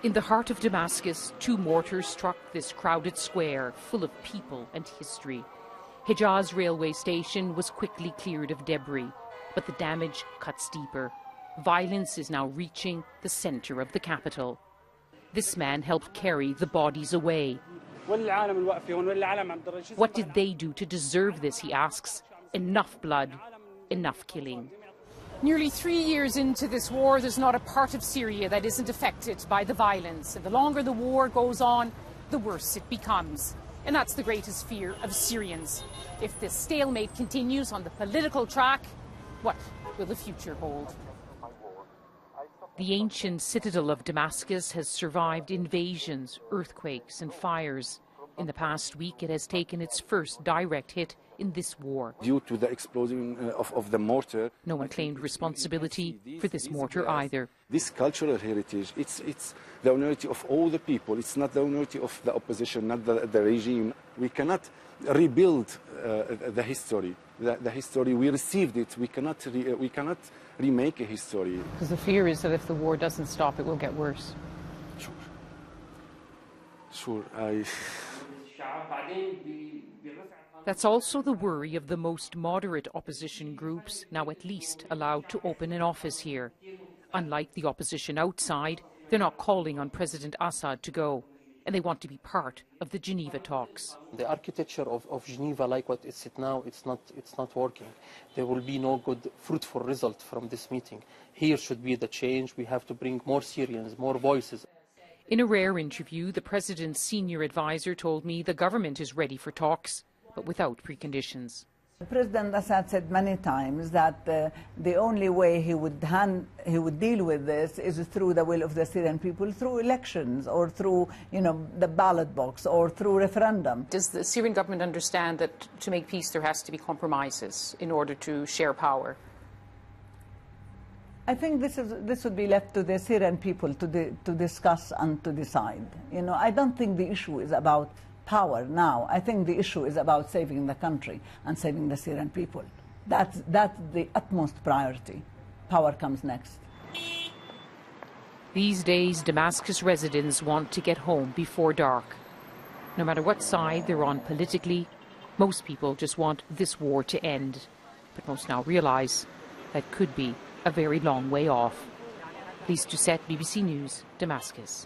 In the heart of Damascus, 2 mortars struck this crowded square full of people and history. Hijaz railway station was quickly cleared of debris, but the damage cuts deeper. Violence is now reaching the center of the capital. This man helped carry the bodies away. What did they do to deserve this, he asks. Enough blood, enough killing. Nearly 3 years into this war, there's not a part of Syria that isn't affected by the violence. And the longer the war goes on, the worse it becomes. And that's the greatest fear of Syrians. If this stalemate continues on the political track, what will the future hold? The ancient citadel of Damascus has survived invasions, earthquakes and fires. In the past week, it has taken its first direct hit in this war. Due to the explosion of the mortar. No one claimed responsibility for this mortar either. This cultural heritage, it's the unity of all the people. It's not the unity of the opposition, not the regime. We cannot rebuild the history. The history, we received it. We cannot remake a history. Because the fear is that if the war doesn't stop, it will get worse. Sure. That's also the worry of the most moderate opposition groups, now at least allowed to open an office here. Unlike the opposition outside, they're not calling on President Assad to go, and they want to be part of the Geneva talks. The architecture of Geneva, like what it's now, it's not working. There will be no good, fruitful result from this meeting. Here should be the change. We have to bring more Syrians, more voices. In a rare interview, the president's senior advisor told me the government is ready for talks, but without preconditions. President Assad said many times that the only way he would deal with this is through the will of the Syrian people, through elections or through, the ballot box or through referendum. Does the Syrian government understand that to make peace there has to be compromises in order to share power? I think this would be left to the Syrian people to discuss and to decide. I don't think the issue is about power now. I think the issue is about saving the country and saving the Syrian people. That's the utmost priority. Power comes next. These days, Damascus residents want to get home before dark. No matter what side they're on politically, most people just want this war to end. But most now realize that could be a very long way off. Lise Doucette, BBC News, Damascus.